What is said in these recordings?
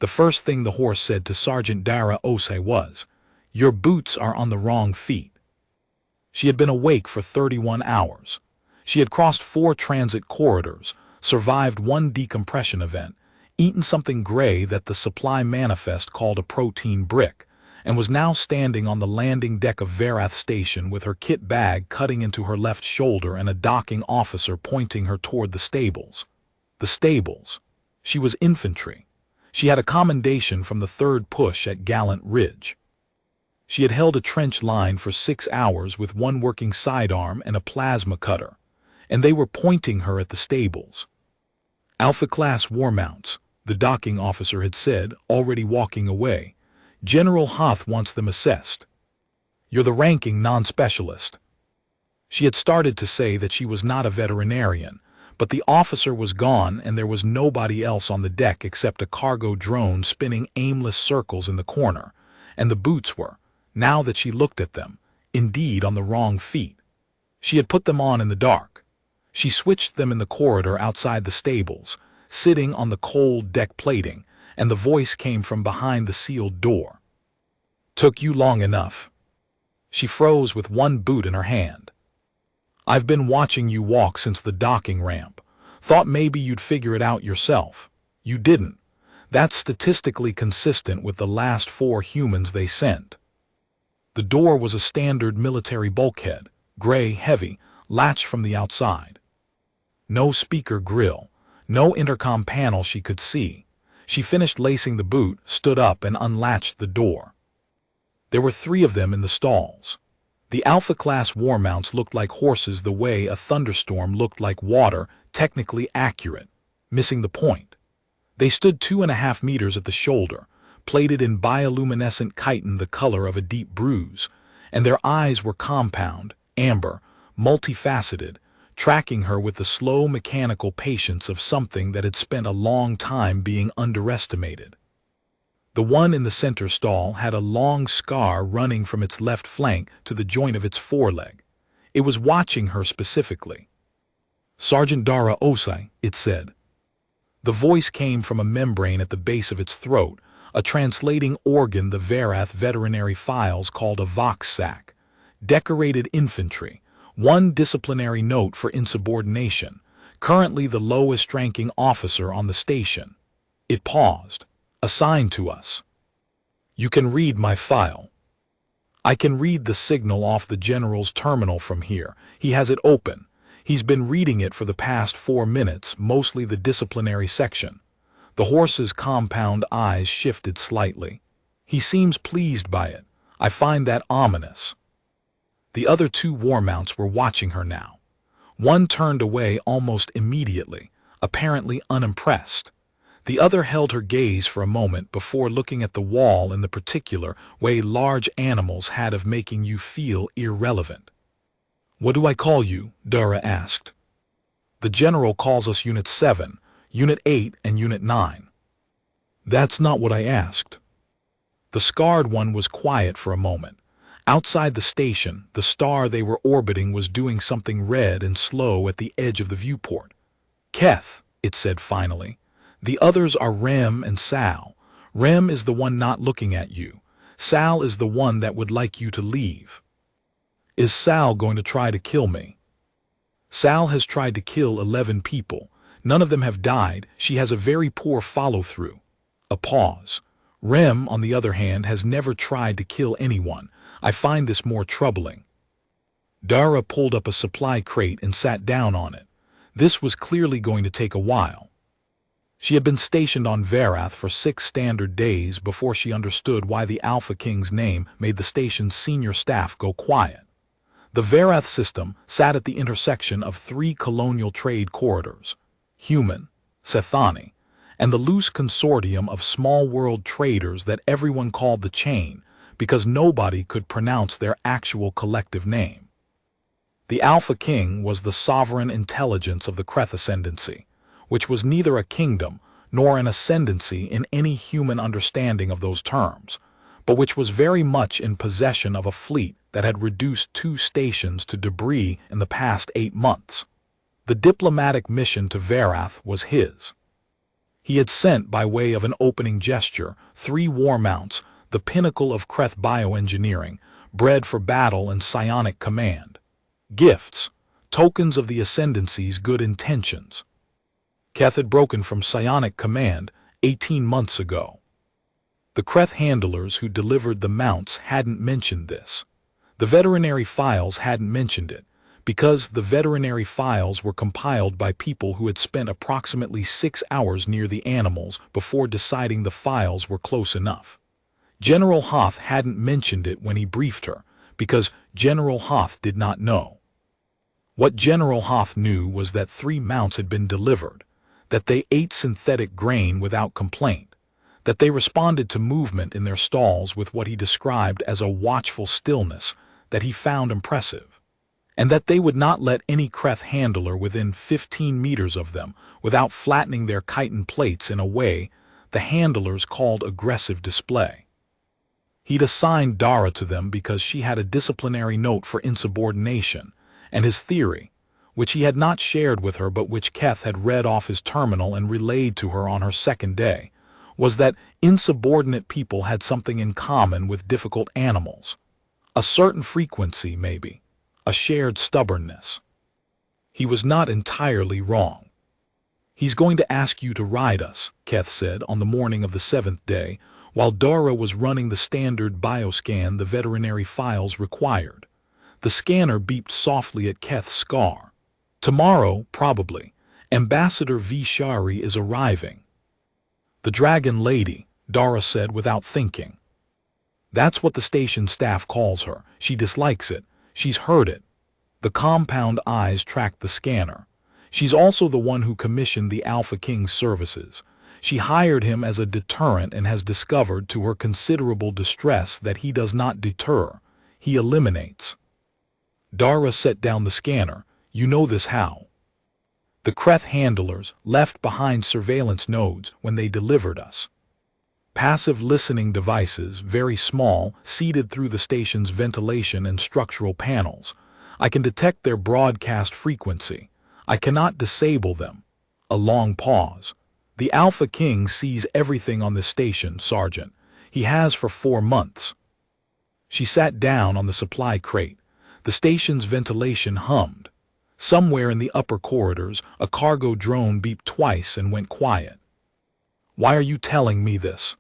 The first thing the horse said to Sergeant Dara Osei was, "Your boots are on the wrong feet." She had been awake for 31 hours. She had crossed 4 transit corridors, survived 1 decompression event, eaten something gray that the supply manifest called a protein brick, and was now standing on the landing deck of Verath Station with her kit bag cutting into her left shoulder and a docking officer pointing her toward the stables. The stables. She was infantry. She had a commendation from the 3rd Push at Gallant Ridge. She had held a trench line for 6 hours with 1 working sidearm and a plasma cutter, and they were pointing her at the stables. Alpha-class war mounts, the docking officer had said, already walking away. General Hoth wants them assessed. You're the ranking non-specialist. She had started to say that she was not a veterinarian, but the officer was gone and there was nobody else on the deck except a cargo drone spinning aimless circles in the corner, and the boots were, now that she looked at them, indeed on the wrong feet. She had put them on in the dark. She switched them in the corridor outside the stables, sitting on the cold deck plating, and the voice came from behind the sealed door. "Took you long enough." She froze with 1 boot in her hand. "I've been watching you walk since the docking ramp. Thought maybe you'd figure it out yourself. You didn't. That's statistically consistent with the last 4 humans they sent." The door was a standard military bulkhead, gray, heavy, latched from the outside. No speaker grill, no intercom panel she could see. She finished lacing the boot, stood up, and unlatched the door. There were 3 of them in the stalls. The Alpha-class war mounts looked like horses the way a thunderstorm looked like water, technically accurate, missing the point. They stood 2.5 meters at the shoulder, plated in bioluminescent chitin the color of a deep bruise, and their eyes were compound, amber, multifaceted, tracking her with the slow mechanical patience of something that had spent a long time being underestimated. The one in the center stall had a long scar running from its left flank to the joint of its foreleg. It was watching her specifically. "Sergeant Dara Osei," it said. The voice came from a membrane at the base of its throat, a translating organ the Verath veterinary files called a Vox sac. "Decorated infantry. 1 disciplinary note for insubordination. Currently the lowest-ranking officer on the station." It paused. "Assigned to us." "You can read my file." "I can read the signal off the general's terminal from here. He has it open. He's been reading it for the past 4 minutes, mostly the disciplinary section." The horse's compound eyes shifted slightly. "He seems pleased by it. I find that ominous." The other 2 war mounts were watching her now. One turned away almost immediately, apparently unimpressed. The other held her gaze for a moment before looking at the wall in the particular way large animals had of making you feel irrelevant. "What do I call you?" Dara asked. "The general calls us Unit 7, Unit 8, and Unit 9. "That's not what I asked." The scarred one was quiet for a moment. Outside the station, the star they were orbiting was doing something red and slow at the edge of the viewport. "Keth," it said finally. "The others are Rem and Sal. Rem is the one not looking at you. Sal is the one that would like you to leave." "Is Sal going to try to kill me?" "Sal has tried to kill 11 people. None of them have died. She has a very poor follow-through." A pause. "Rem, on the other hand, has never tried to kill anyone. I find this more troubling." Dara pulled up a supply crate and sat down on it. This was clearly going to take a while. She had been stationed on Verath for 6 standard days before she understood why the Alpha King's name made the station's senior staff go quiet. The Verath system sat at the intersection of 3 colonial trade corridors, human, Sethani, and the loose consortium of small world traders that everyone called the Chain, because nobody could pronounce their actual collective name. The Alpha King was the sovereign intelligence of the Kreth Ascendancy, which was neither a kingdom nor an ascendancy in any human understanding of those terms, but which was very much in possession of a fleet that had reduced 2 stations to debris in the past 8 months. The diplomatic mission to Verath was his. He had sent, by way of an opening gesture, 3 war mounts, the pinnacle of Kreth bioengineering, bred for battle and psionic command. Gifts, tokens of the Ascendancy's good intentions. Keth had broken from psionic command 18 months ago. The Kreth handlers who delivered the mounts hadn't mentioned this. The veterinary files hadn't mentioned it, because the veterinary files were compiled by people who had spent approximately 6 hours near the animals before deciding the files were close enough. General Hoth hadn't mentioned it when he briefed her, because General Hoth did not know. What General Hoth knew was that 3 mounts had been delivered, that they ate synthetic grain without complaint, that they responded to movement in their stalls with what he described as a watchful stillness that he found impressive, and that they would not let any Kreth handler within 15 meters of them without flattening their chitin plates in a way the handlers called aggressive display. He'd assigned Dara to them because she had a disciplinary note for insubordination, and his theory, which he had not shared with her but which Keth had read off his terminal and relayed to her on her second day, was that insubordinate people had something in common with difficult animals. A certain frequency, maybe. A shared stubbornness. He was not entirely wrong. "He's going to ask you to ride us," Keth said on the morning of the 7th day, while Dara was running the standard bioscan the veterinary files required. The scanner beeped softly at Keth's scar. "Tomorrow, probably, Ambassador Vishari is arriving." "The Dragon Lady," Dara said without thinking. "That's what the station staff calls her. She dislikes it. She's heard it." The compound eyes tracked the scanner. "She's also the one who commissioned the Alpha King's services. She hired him as a deterrent and has discovered to her considerable distress that he does not deter, he eliminates." Dara set down the scanner. "You know this how?" "The Kreth handlers left behind surveillance nodes when they delivered us. Passive listening devices, very small, seeded through the station's ventilation and structural panels. I can detect their broadcast frequency. I cannot disable them." A long pause. "The Alpha King sees everything on this station, Sergeant. He has for 4 months." She sat down on the supply crate. The station's ventilation hummed. Somewhere in the upper corridors, a cargo drone beeped twice and went quiet. "Why are you telling me this?"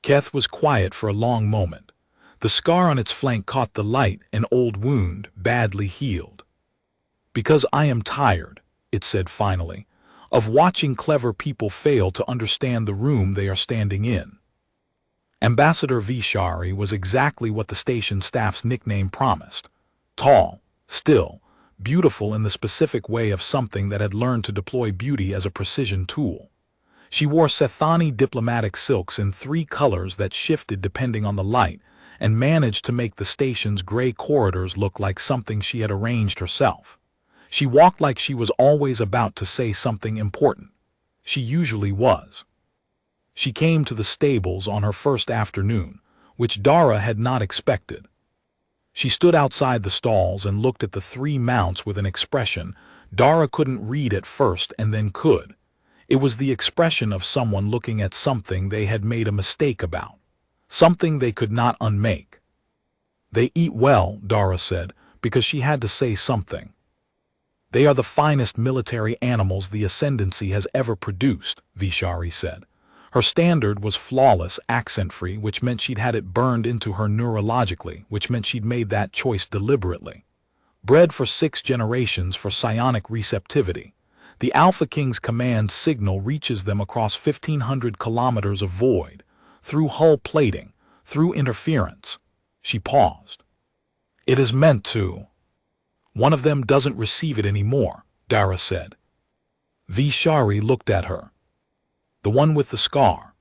Keth was quiet for a long moment. The scar on its flank caught the light, an old wound, badly healed. "Because I am tired," it said finally, "of watching clever people fail to understand the room they are standing in." Ambassador Vishari was exactly what the station staff's nickname promised. Tall, still, beautiful in the specific way of something that had learned to deploy beauty as a precision tool. She wore Sethani diplomatic silks in 3 colors that shifted depending on the light, and managed to make the station's gray corridors look like something she had arranged herself. She walked like she was always about to say something important. She usually was. She came to the stables on her first afternoon, which Dara had not expected. She stood outside the stalls and looked at the 3 mounts with an expression Dara couldn't read at first and then could. It was the expression of someone looking at something they had made a mistake about. Something they could not unmake. "They eat well," Dara said, because she had to say something. "They are the finest military animals the Ascendancy has ever produced," Vishari said. Her standard was flawless, accent-free, which meant she'd had it burned into her neurologically, which meant she'd made that choice deliberately. Bred for 6 generations for psionic receptivity. The Alpha King's command signal reaches them across 1,500 kilometers of void, through hull plating, through interference. She paused. "It is meant to." "One of them doesn't receive it anymore," Dara said. Vishari looked at her. "The one with the scar."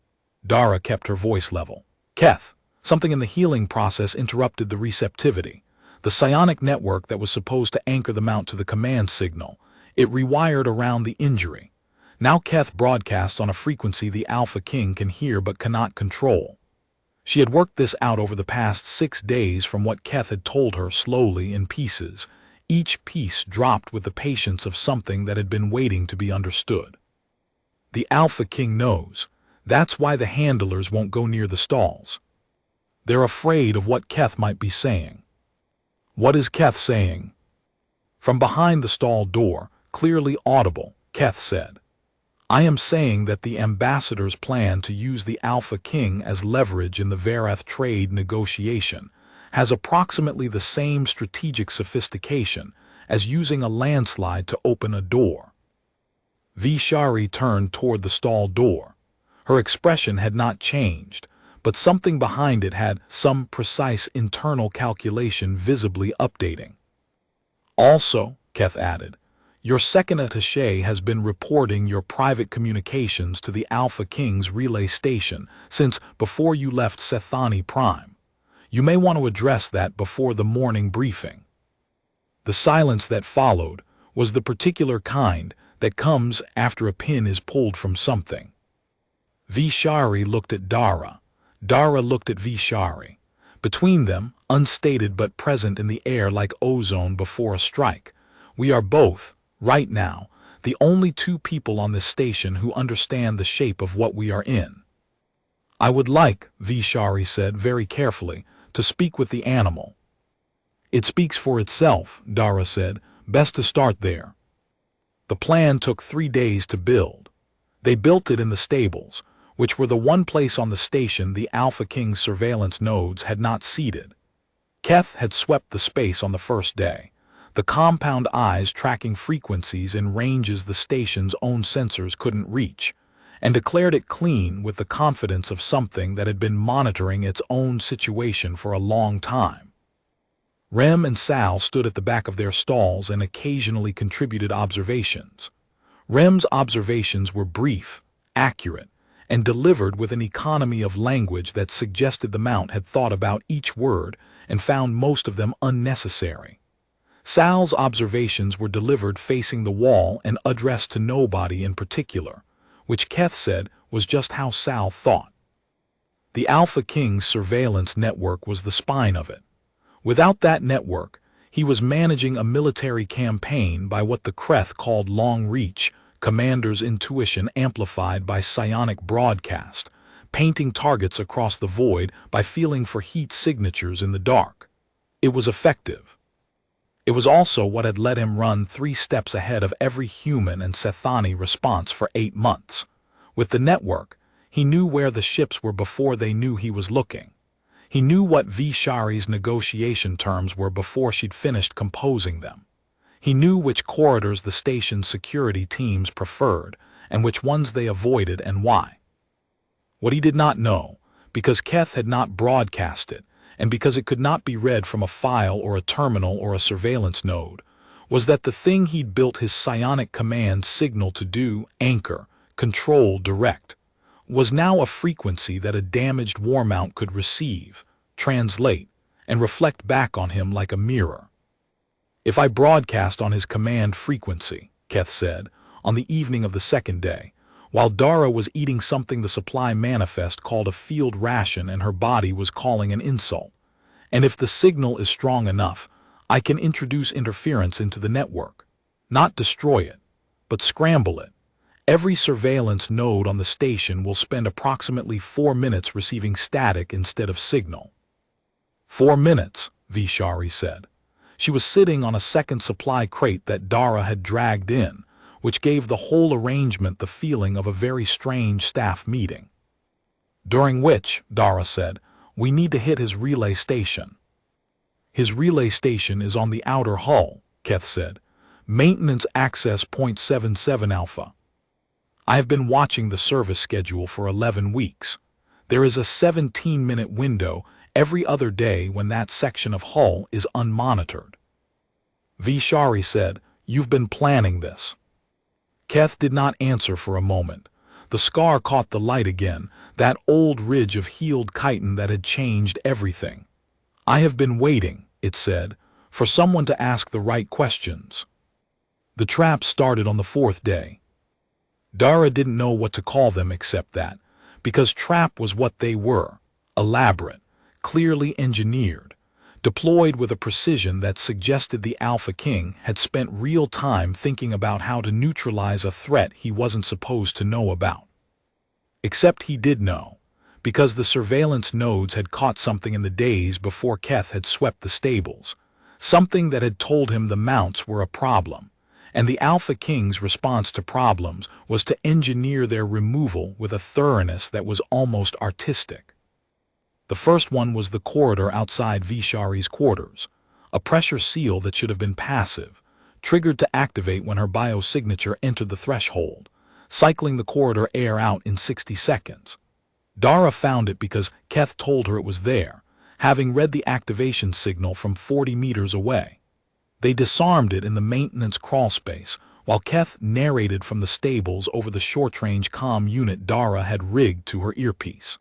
Dara kept her voice level. "Keth, something in the healing process interrupted the receptivity. The psionic network that was supposed to anchor the mount to the command signal. It rewired around the injury. Now Keth broadcasts on a frequency the Alpha King can hear but cannot control." She had worked this out over the past 6 days from what Keth had told her, slowly in pieces, each piece dropped with the patience of something that had been waiting to be understood. The Alpha King knows. That's why the handlers won't go near the stalls. They're afraid of what Keth might be saying. What is Keth saying? From behind the stall door, clearly audible, Keth said, I am saying that the ambassadors plan to use the Alpha King as leverage in the Verath trade negotiation, has approximately the same strategic sophistication as using a landslide to open a door. Vishari turned toward the stall door. Her expression had not changed, but something behind it had some precise internal calculation visibly updating. Also, Keth added, your second attaché has been reporting your private communications to the Alpha King's relay station since before you left Sethani Prime. You may want to address that before the morning briefing. The silence that followed was the particular kind that comes after a pin is pulled from something. Vishari looked at Dara. Dara looked at Vishari. Between them, unstated but present in the air like ozone before a strike, we are both, right now, the only two people on this station who understand the shape of what we are in. I would like, Vishari said very carefully, to speak with the animal. It speaks for itself, Dara said, best to start there. The plan took 3 days to build. They built it in the stables, which were the one place on the station the Alpha King's surveillance nodes had not seeded. Keth had swept the space on the first day, the compound eyes tracking frequencies in ranges the station's own sensors couldn't reach, and declared it clean with the confidence of something that had been monitoring its own situation for a long time. Rem and Sal stood at the back of their stalls and occasionally contributed observations. Rem's observations were brief, accurate, and delivered with an economy of language that suggested the Mount had thought about each word and found most of them unnecessary. Sal's observations were delivered facing the wall and addressed to nobody in particular, which Keth said was just how Sal thought. The Alpha King's surveillance network was the spine of it. Without that network, he was managing a military campaign by what the Kreth called long reach, commander's intuition amplified by psionic broadcast, painting targets across the void by feeling for heat signatures in the dark. It was effective. It was also what had let him run 3 steps ahead of every human and Sethani response for 8 months. With the network, he knew where the ships were before they knew he was looking. He knew what Vishari's negotiation terms were before she'd finished composing them. He knew which corridors the station's security teams preferred and which ones they avoided and why. What he did not know, because Keth had not broadcast it, and because it could not be read from a file or a terminal or a surveillance node, was that the thing he'd built his psionic command signal to do, anchor, control, direct, was now a frequency that a damaged war mount could receive, translate, and reflect back on him like a mirror. If I broadcast on his command frequency, Keth said, on the evening of the second day, while Dara was eating something the supply manifest called a field ration and her body was calling an insult, and if the signal is strong enough, I can introduce interference into the network. Not destroy it, but scramble it. Every surveillance node on the station will spend approximately 4 minutes receiving static instead of signal. 4 minutes, Vishari said. She was sitting on a second supply crate that Dara had dragged in, which gave the whole arrangement the feeling of a very strange staff meeting. During which, Dara said, we need to hit his relay station. His relay station is on the outer hull, Keth said. Maintenance access .77 alpha. I have been watching the service schedule for 11 weeks. There is a 17-minute window every other day when that section of hull is unmonitored. Vishari said, you've been planning this. Keth did not answer for a moment. The scar caught the light again, that old ridge of healed chitin that had changed everything. I have been waiting, it said, for someone to ask the right questions. The trap started on the 4th day. Dara didn't know what to call them except that, because trap was what they were, elaborate, clearly engineered. deployed with a precision that suggested the Alpha King had spent real time thinking about how to neutralize a threat he wasn't supposed to know about. Except he did know, because the surveillance nodes had caught something in the days before Keth had swept the stables, something that had told him the mounts were a problem, and the Alpha King's response to problems was to engineer their removal with a thoroughness that was almost artistic. The first one was the corridor outside Vishari's quarters, a pressure seal that should have been passive, triggered to activate when her biosignature entered the threshold, cycling the corridor air out in 60 seconds. Dara found it because Keth told her it was there, having read the activation signal from 40 meters away. They disarmed it in the maintenance crawlspace, while Keth narrated from the stables over the short-range comm unit Dara had rigged to her earpiece.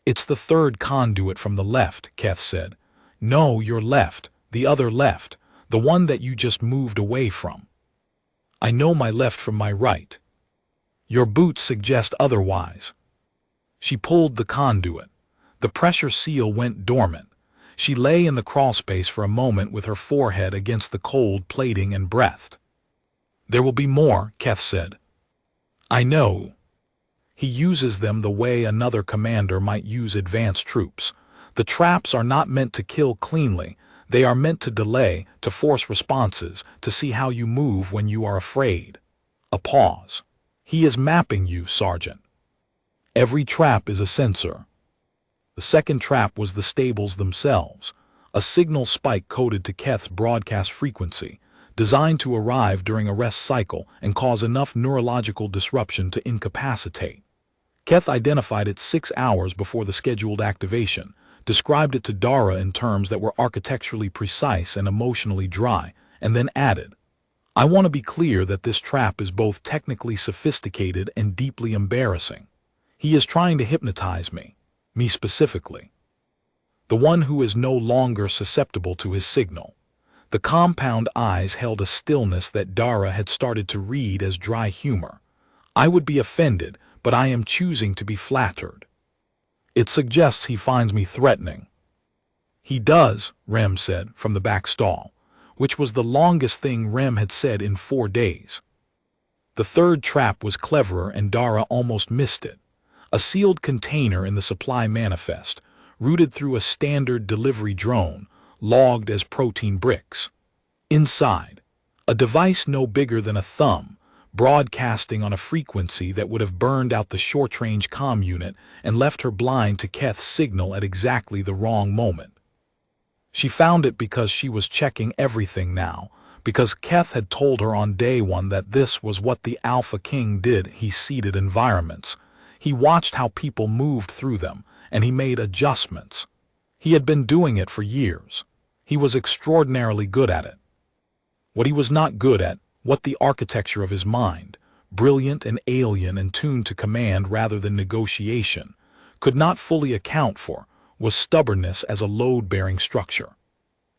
"It's the third conduit from the left," Keth said. "No, your left, the other left, the one that you just moved away from." "I know my left from my right." "Your boots suggest otherwise." She pulled the conduit. The pressure seal went dormant. She lay in the crawlspace for a moment with her forehead against the cold plating and breathed. "There will be more," Keth said. "I know." He uses them the way another commander might use advanced troops. The traps are not meant to kill cleanly. They are meant to delay, to force responses, to see how you move when you are afraid. A pause. "He is mapping you, Sergeant. Every trap is a sensor." The second trap was the stables themselves, a signal spike coded to Keth's broadcast frequency, designed to arrive during a rest cycle and cause enough neurological disruption to incapacitate. Keth identified it 6 hours before the scheduled activation, described it to Dara in terms that were architecturally precise and emotionally dry, and then added, "I want to be clear that this trap is both technically sophisticated and deeply embarrassing. He is trying to hypnotize me specifically. The one who is no longer susceptible to his signal." The compound eyes held a stillness that Dara had started to read as dry humor. "I would be offended, but I am choosing to be flattered. It suggests he finds me threatening." "He does," Rem said from the back stall, which was the longest thing Rem had said in 4 days. The third trap was cleverer and Dara almost missed it. A sealed container in the supply manifest, routed through a standard delivery drone, logged as protein bricks. Inside, a device no bigger than a thumb, broadcasting on a frequency that would have burned out the short-range comm unit and left her blind to Keth's signal at exactly the wrong moment. She found it because she was checking everything now, because Keth had told her on day one that this was what the Alpha King did. He seeded environments. He watched how people moved through them, and he made adjustments. He had been doing it for years. He was extraordinarily good at it. What he was not good at, what the architecture of his mind, brilliant and alien and tuned to command rather than negotiation, could not fully account for, was stubbornness as a load-bearing structure.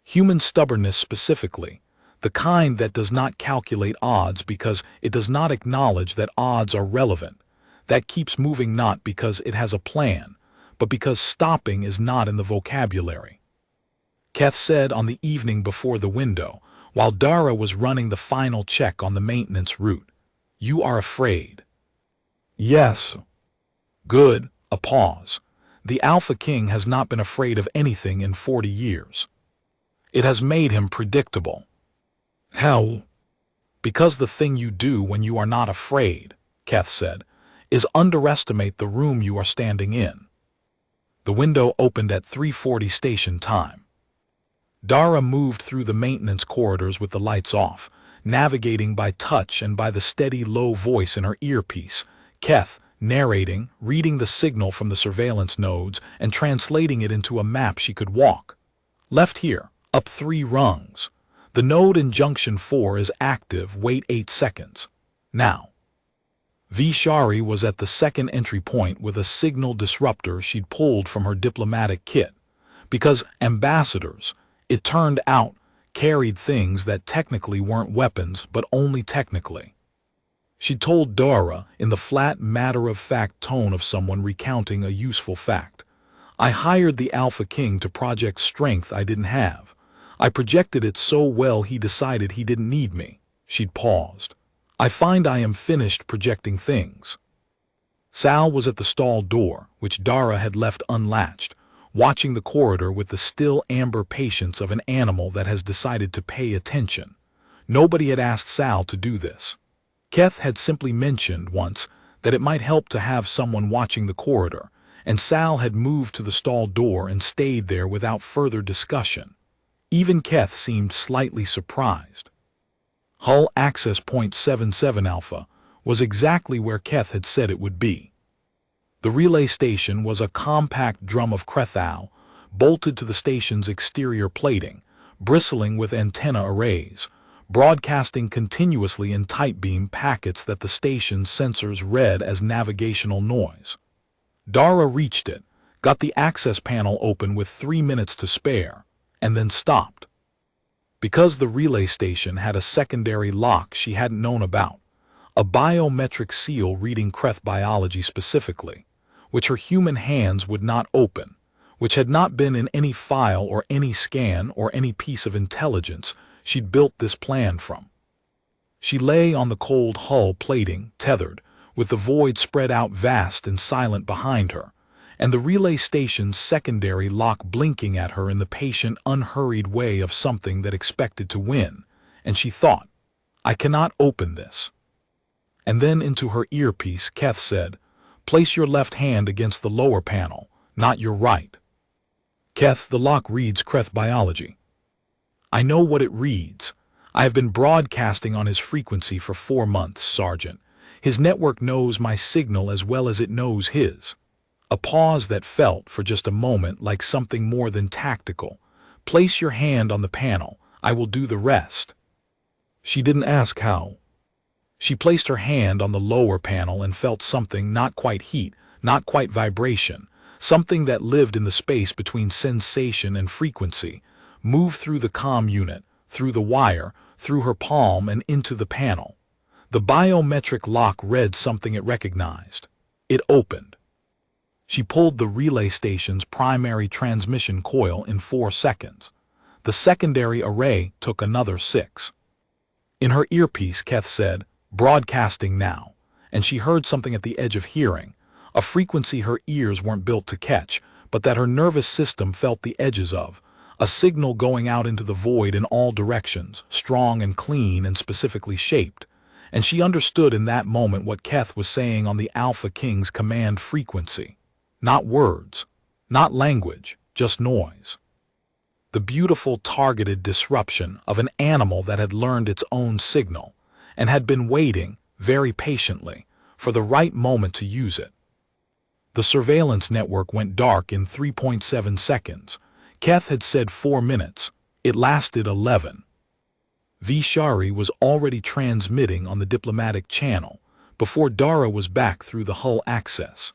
Human stubbornness specifically, the kind that does not calculate odds because it does not acknowledge that odds are relevant, that keeps moving not because it has a plan, but because stopping is not in the vocabulary. Keth said on the evening before the window, while Dara was running the final check on the maintenance route, "You are afraid." "Yes." "Good." A pause. "The Alpha King has not been afraid of anything in 40 years. It has made him predictable." "How?" "Because the thing you do when you are not afraid," Keth said, "is underestimate the room you are standing in." The window opened at 3:40 station time. Dara moved through the maintenance corridors with the lights off, navigating by touch and by the steady low voice in her earpiece, Keth narrating, reading the signal from the surveillance nodes and translating it into a map she could walk. "Left here, up 3 rungs. The node in junction 4 is active, wait 8 seconds. Now." Vishari was at the second entry point with a signal disruptor she'd pulled from her diplomatic kit, because ambassadors, it turned out, carried things that technically weren't weapons, but only technically. She told Dara in the flat matter-of-fact tone of someone recounting a useful fact, I hired the Alpha King to project strength I didn't have. I projected it so well he decided he didn't need me. She'd paused. I find I am finished projecting things. Sal was at the stall door, which Dara had left unlatched, watching the corridor with the still amber patience of an animal that has decided to pay attention. Nobody had asked Sal to do this. Keth had simply mentioned once that it might help to have someone watching the corridor, and Sal had moved to the stall door and stayed there without further discussion. Even Keth seemed slightly surprised. Hull Access Point 77 Alpha was exactly where Keth had said it would be. The relay station was a compact drum of crethal, bolted to the station's exterior plating, bristling with antenna arrays, broadcasting continuously in tight beam packets that the station's sensors read as navigational noise. Dara reached it, got the access panel open with 3 minutes to spare, and then stopped. Because the relay station had a secondary lock she hadn't known about, a biometric seal reading Creth biology specifically, which her human hands would not open, which had not been in any file or any scan or any piece of intelligence she'd built this plan from. She lay on the cold hull plating, tethered, with the void spread out vast and silent behind her, and the relay station's secondary lock blinking at her in the patient, unhurried way of something that expected to win, and she thought, I cannot open this. And then into her earpiece, Keth said, place your left hand against the lower panel, not your right. Keth, the lock reads Creth biology. I know what it reads. I have been broadcasting on his frequency for 4 months, Sergeant. His network knows my signal as well as it knows his. A pause that felt, for just a moment, like something more than tactical. Place your hand on the panel. I will do the rest. She didn't ask how. She placed her hand on the lower panel and felt something, not quite heat, not quite vibration, something that lived in the space between sensation and frequency, move through the comm unit, through the wire, through her palm and into the panel. The biometric lock read something it recognized. It opened. She pulled the relay station's primary transmission coil in 4 seconds. The secondary array took another 6. In her earpiece, Keth said, broadcasting now, and she heard something at the edge of hearing, a frequency her ears weren't built to catch, but that her nervous system felt the edges of, a signal going out into the void in all directions, strong and clean and specifically shaped. And she understood in that moment what Keth was saying on the Alpha King's command frequency. Not words, not language, just noise. The beautiful targeted disruption of an animal that had learned its own signal and had been waiting, very patiently, for the right moment to use it. The surveillance network went dark in 3.7 seconds. Keth had said 4 minutes. It lasted 11. Vishari was already transmitting on the diplomatic channel before Dara was back through the hull access.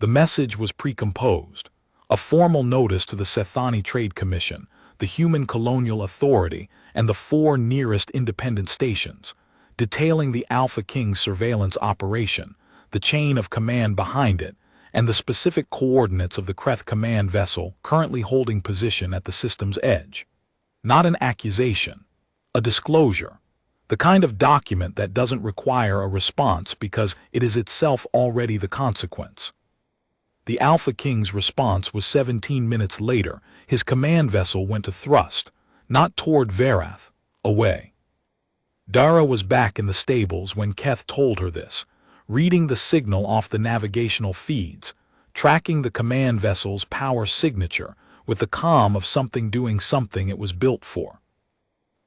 The message was precomposed, a formal notice to the Sethani Trade Commission, the Human Colonial Authority, and the 4 nearest independent stations, detailing the Alpha King's surveillance operation, the chain of command behind it, and the specific coordinates of the Creth command vessel currently holding position at the system's edge. Not an accusation. A disclosure, the kind of document that doesn't require a response because it is itself already the consequence. The Alpha King's response was 17 minutes later. His command vessel went to thrust, not toward Verath, away. Dara was back in the stables when Keth told her this, reading the signal off the navigational feeds, tracking the command vessel's power signature with the calm of something doing something it was built for.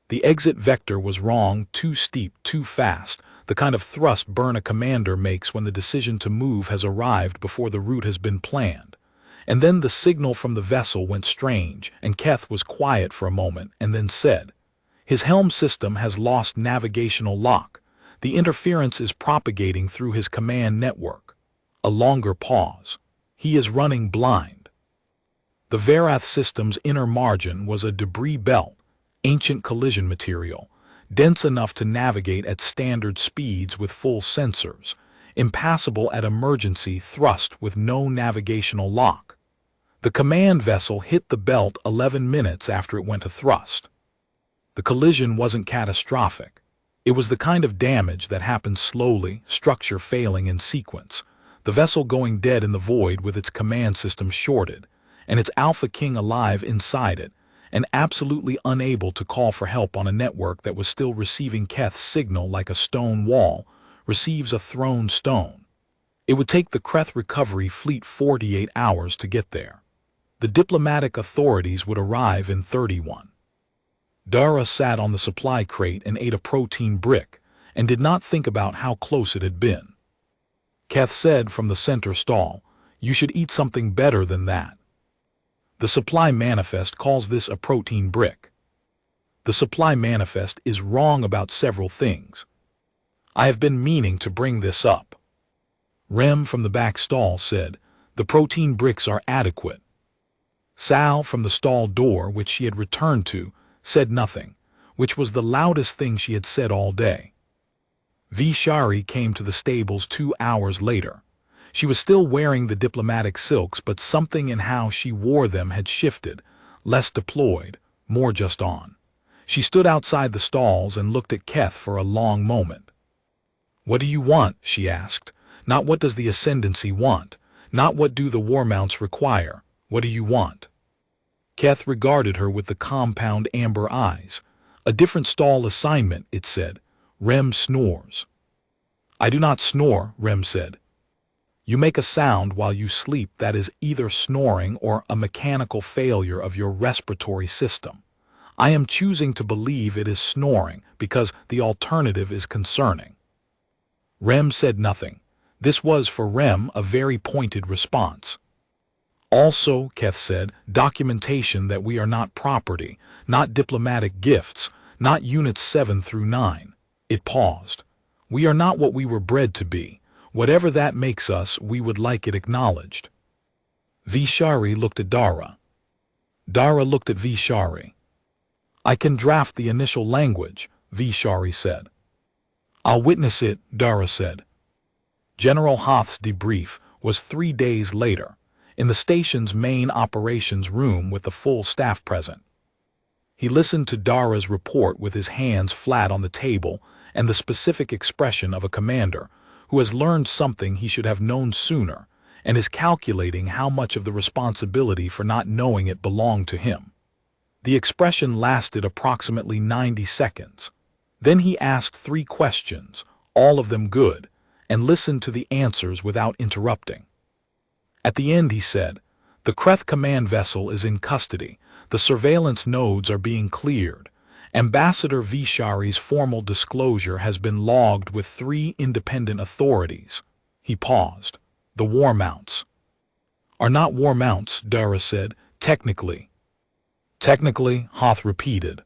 The exit vector was wrong, too steep, too fast, the kind of thrust burn a commander makes when the decision to move has arrived before the route has been planned. And then the signal from the vessel went strange, and Keth was quiet for a moment and then said, his helm system has lost navigational lock. The interference is propagating through his command network. A longer pause. He is running blind. The Verath system's inner margin was a debris belt, ancient collision material, dense enough to navigate at standard speeds with full sensors, impassable at emergency thrust with no navigational lock. The command vessel hit the belt 11 minutes after it went to thrust. The collision wasn't catastrophic. It was the kind of damage that happens slowly, structure failing in sequence, the vessel going dead in the void with its command system shorted, and its Alpha King alive inside it, and absolutely unable to call for help on a network that was still receiving Keth's signal like a stone wall receives a thrown stone. It would take the Kreth recovery fleet 48 hours to get there. The diplomatic authorities would arrive in 31. Dara sat on the supply crate and ate a protein brick and did not think about how close it had been. Keth said from the center stall, "You should eat something better than that." The supply manifest calls this a protein brick. The supply manifest is wrong about several things. I have been meaning to bring this up. Rem from the back stall said, "The protein bricks are adequate." Sal from the stall door, which she had returned to, said nothing, which was the loudest thing she had said all day. Vishari came to the stables 2 hours later. She was still wearing the diplomatic silks, but something in how she wore them had shifted, less deployed, more just on. She stood outside the stalls and looked at Keth for a long moment. "What do you want?" she asked. "Not what does the ascendancy want, not what do the war mounts require. What do you want?" Keth regarded her with the compound amber eyes. "A different stall assignment," it said. "Rem snores." "I do not snore," Rem said. "You make a sound while you sleep that is either snoring or a mechanical failure of your respiratory system. I am choosing to believe it is snoring because the alternative is concerning." Rem said nothing. This was for Rem a very pointed response. "Also," Keth said, "documentation that we are not property, not diplomatic gifts, not units 7 through 9. It paused. "We are not what we were bred to be. Whatever that makes us, we would like it acknowledged." Vishari looked at Dara. Dara looked at Vishari. "I can draft the initial language," Vishari said. "I'll witness it," Dara said. General Hoth's debrief was 3 days later, in the station's main operations room with the full staff present. He listened to Dara's report with his hands flat on the table and the specific expression of a commander who has learned something he should have known sooner and is calculating how much of the responsibility for not knowing it belonged to him. The expression lasted approximately 90 seconds. Then he asked 3 questions, all of them good, and listened to the answers without interrupting. At the end he said, "The Kreth command vessel is in custody. The surveillance nodes are being cleared. Ambassador Vishari's formal disclosure has been logged with 3 independent authorities." He paused. "The war mounts." "Are not war mounts," Dara said. "Technically." "Technically," Hoth repeated.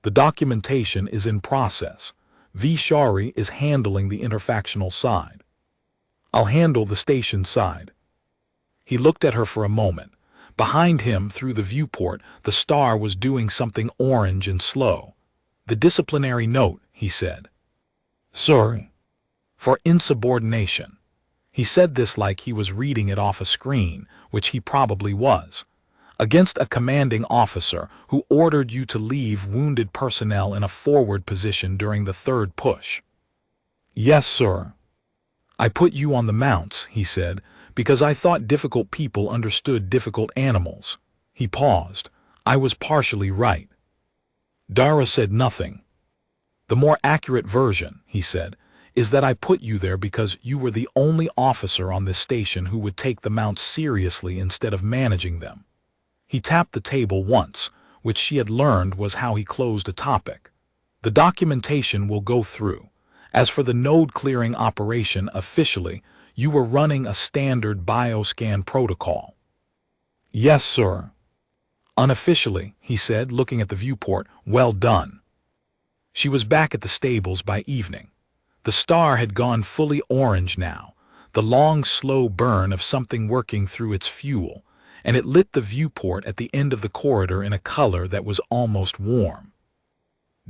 "The documentation is in process. Vishari is handling the interfactional side. I'll handle the station side." He looked at her for a moment. Behind him, through the viewport, the star was doing something orange and slow. "The disciplinary note," he said. "Sir." "For insubordination." He said this like he was reading it off a screen, which he probably was. "Against a commanding officer who ordered you to leave wounded personnel in a forward position during the 3rd push." "Yes, sir." "I put you on the mounts," he said, "because I thought difficult people understood difficult animals." He paused. "I was partially right." Dara said nothing. "The more accurate version," he said, "is that I put you there because you were the only officer on this station who would take the mounts seriously instead of managing them." He tapped the table once, which she had learned was how he closed a topic. "The documentation will go through. As for the node clearing operation, officially, you were running a standard bioscan protocol." "Yes, sir." "Unofficially," he said, looking at the viewport, "well done." She was back at the stables by evening. The star had gone fully orange now, the long, slow burn of something working through its fuel, and it lit the viewport at the end of the corridor in a color that was almost warm.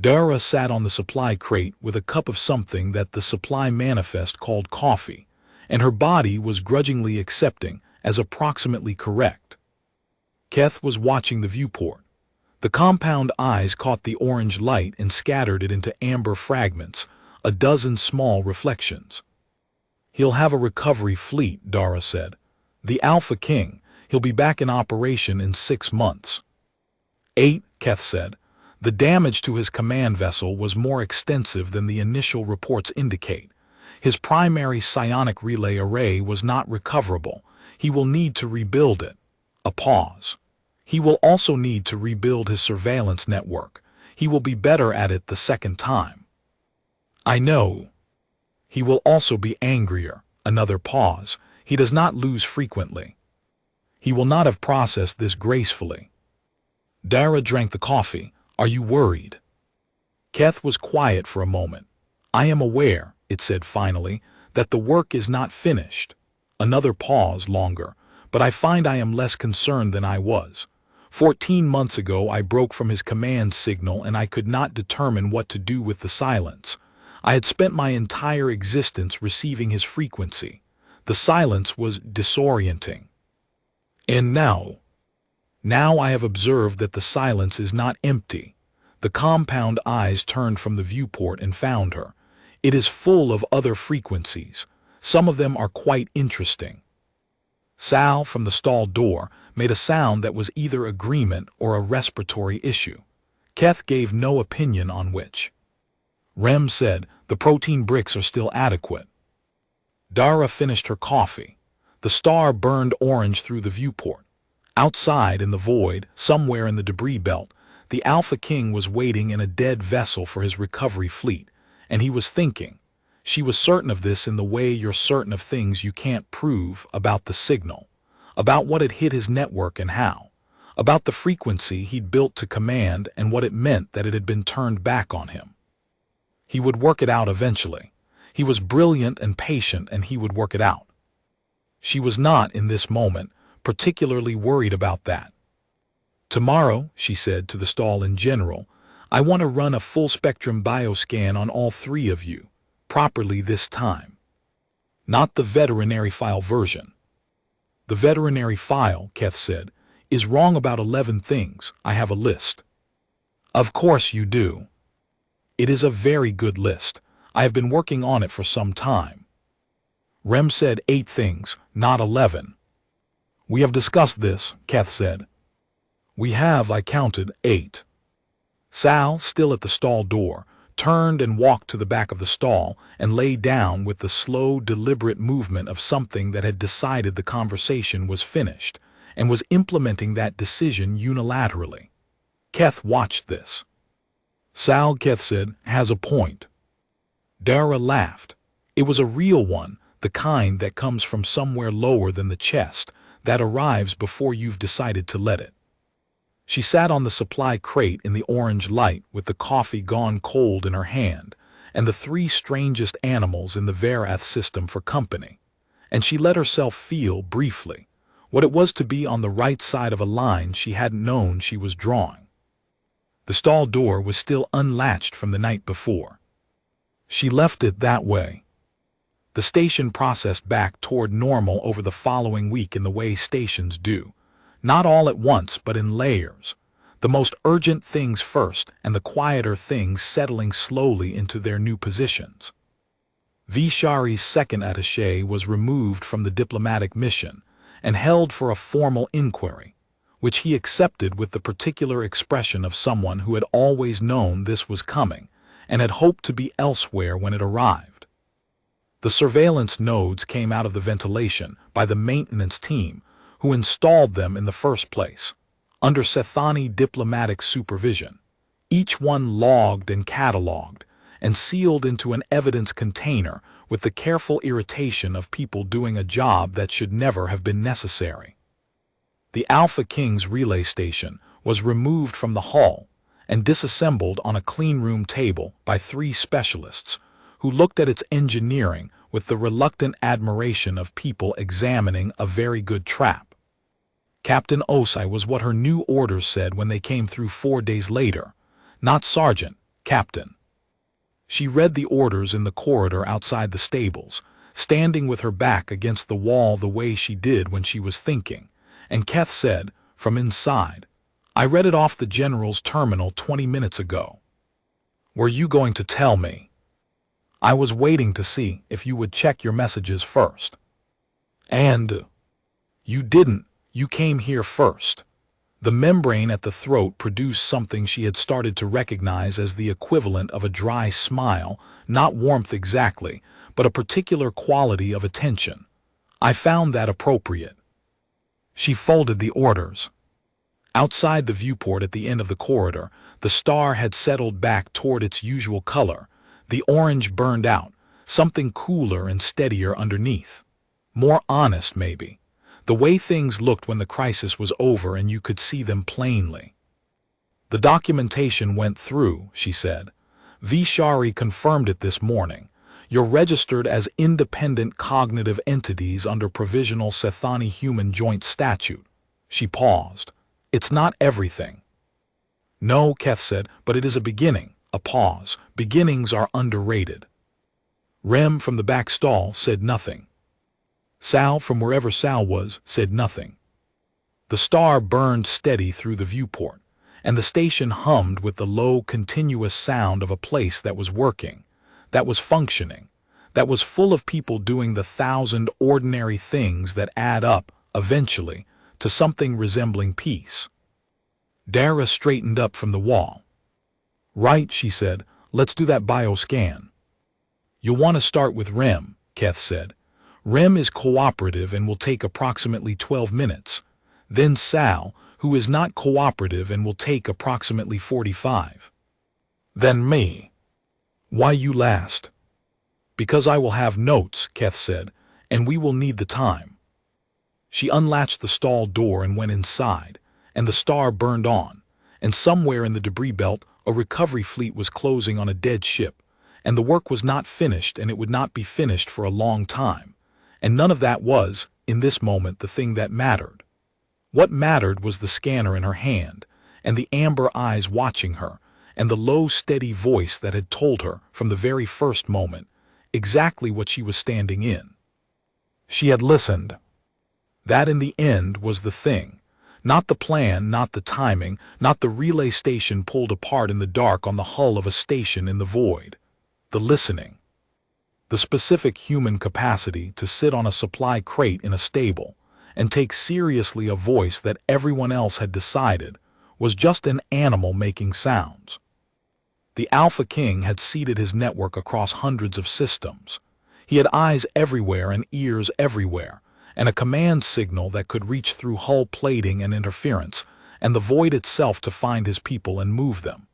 Dara sat on the supply crate with a cup of something that the supply manifest called coffee, and her body was grudgingly accepting as approximately correct. Keth was watching the viewport. The compound eyes caught the orange light and scattered it into amber fragments, a dozen small reflections. "He'll have a recovery fleet," Dara said. "The Alpha King. He'll be back in operation in 6 months." 8, Keth said. "The damage to his command vessel was more extensive than the initial reports indicate. His primary psionic relay array was not recoverable. He will need to rebuild it." A pause. "He will also need to rebuild his surveillance network. He will be better at it the second time." "I know." "He will also be angrier." Another pause. "He does not lose frequently. He will not have processed this gracefully." Dara drank the coffee. "Are you worried?" Keth was quiet for a moment. "I am aware," it said finally, "that the work is not finished." Another pause, longer. "But I find I am less concerned than I was. 14 months ago I broke from his command signal and I could not determine what to do with the silence. I had spent my entire existence receiving his frequency. The silence was disorienting. And now I have observed that the silence is not empty." The compound eyes turned from the viewport and found her. "It is full of other frequencies. Some of them are quite interesting." Sal, from the stall door, made a sound that was either agreement or a respiratory issue. Keth gave no opinion on which. Rem said, "The protein bricks are still adequate." Dara finished her coffee. The star burned orange through the viewport. Outside, in the void, somewhere in the debris belt, the Alpha King was waiting in a dead vessel for his recovery fleet, and he was thinking. She was certain of this in the way you're certain of things you can't prove, about the signal, about what had hit his network and how, about the frequency he'd built to command and what it meant that it had been turned back on him. He would work it out eventually. He was brilliant and patient, and he would work it out. She was not, in this moment, particularly worried about that. "Tomorrow," she said to the stall in general, "I want to run a full-spectrum bioscan on all 3 of you, properly this time. Not the veterinary file version." "The veterinary file," Keth said, "is wrong about 11 things. I have a list." "Of course you do." "It is a very good list. I have been working on it for some time." Rem said 8 things, not 11. "We have discussed this," Keth said. "We have," I counted, 8. Sal, still at the stall door, turned and walked to the back of the stall and lay down with the slow, deliberate movement of something that had decided the conversation was finished and was implementing that decision unilaterally. Keth watched this. "Sal," Keth said, "has a point." Dara laughed. It was a real one, the kind that comes from somewhere lower than the chest, that arrives before you've decided to let it. She sat on the supply crate in the orange light with the coffee gone cold in her hand and the 3 strangest animals in the Verath system for company, and she let herself feel, briefly, what it was to be on the right side of a line she hadn't known she was drawing. The stall door was still unlatched from the night before. She left it that way. The station processed back toward normal over the following week in the way stations do. Not all at once, but in layers. The most urgent things first, and the quieter things settling slowly into their new positions. Vishari's second attaché was removed from the diplomatic mission and held for a formal inquiry, which he accepted with the particular expression of someone who had always known this was coming and had hoped to be elsewhere when it arrived. The surveillance nodes came out of the ventilation by the maintenance team who installed them in the first place, under Sethani diplomatic supervision, each one logged and catalogued and sealed into an evidence container with the careful irritation of people doing a job that should never have been necessary. The Alpha King's relay station was removed from the hull and disassembled on a cleanroom table by 3 specialists who looked at its engineering with the reluctant admiration of people examining a very good trap. Captain Osai was what her new orders said when they came through 4 days later. Not Sergeant, Captain. She read the orders in the corridor outside the stables, standing with her back against the wall the way she did when she was thinking, and Keth said, from inside. "I read it off the general's terminal 20 minutes ago." "Were you going to tell me?" "I was waiting to see if you would check your messages first." "And you didn't. You came here first." The membrane at the throat produced something she had started to recognize as the equivalent of a dry smile, not warmth exactly, but a particular quality of attention. "I found that appropriate." She folded the orders. Outside the viewport at the end of the corridor, the star had settled back toward its usual color. The orange burned out, something cooler and steadier underneath. More honest, maybe. The way things looked when the crisis was over and you could see them plainly. "The documentation went through," she said. "Vishari confirmed it this morning. You're registered as independent cognitive entities under Provisional Sethani Human Joint Statute." She paused. "It's not everything." "No," Keth said, "but it is a beginning." A pause. Beginnings are underrated. Rem from the back stall said nothing. Sal, from wherever Sal was, said nothing. The star burned steady through the viewport, and the station hummed with the low, continuous sound of a place that was working, that was functioning, that was full of people doing the 1,000 ordinary things that add up, eventually, to something resembling peace. Dara straightened up from the wall. "Right," she said, "let's do that bioscan." "You'll want to start with Rem," Keth said. "Rem is cooperative and will take approximately 12 minutes. Then Sal, who is not cooperative and will take approximately 45. Then me." "Why you last?" "Because I will have notes," Keth said, "and we will need the time." She unlatched the stall door and went inside, and the star burned on, and somewhere in the debris belt a recovery fleet was closing on a dead ship, and the work was not finished, and it would not be finished for a long time. And none of that was, in this moment, the thing that mattered. What mattered was the scanner in her hand, and the amber eyes watching her, and the low, steady voice that had told her, from the very first moment, exactly what she was standing in. She had listened. That in the end was the thing. Not the plan, not the timing, not the relay station pulled apart in the dark on the hull of a station in the void. The listening. The specific human capacity to sit on a supply crate in a stable and take seriously a voice that everyone else had decided was just an animal making sounds. The Alpha King had seeded his network across hundreds of systems. He had eyes everywhere and ears everywhere, and a command signal that could reach through hull plating and interference, and the void itself to find his people and move them.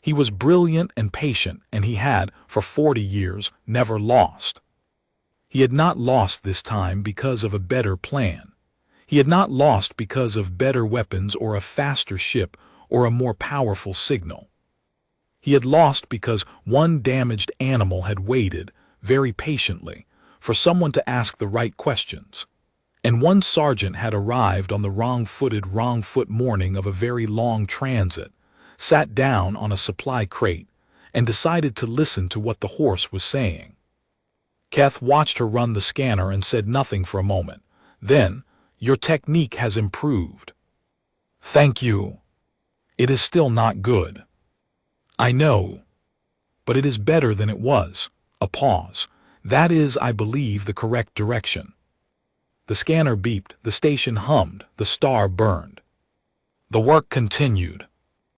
He was brilliant and patient, and he had, for 40 years, never lost. He had not lost this time because of a better plan. He had not lost because of better weapons or a faster ship or a more powerful signal. He had lost because one damaged animal had waited, very patiently, for someone to ask the right questions. And one sergeant had arrived on the wrong-foot morning of a very long transit, sat down on a supply crate, and decided to listen to what the horse was saying. Keth watched her run the scanner and said nothing for a moment. Then, "Your technique has improved." "Thank you." "It is still not good." "I know. But it is better than it was." A pause. "That is, I believe, the correct direction." The scanner beeped, the station hummed, the star burned. The work continued.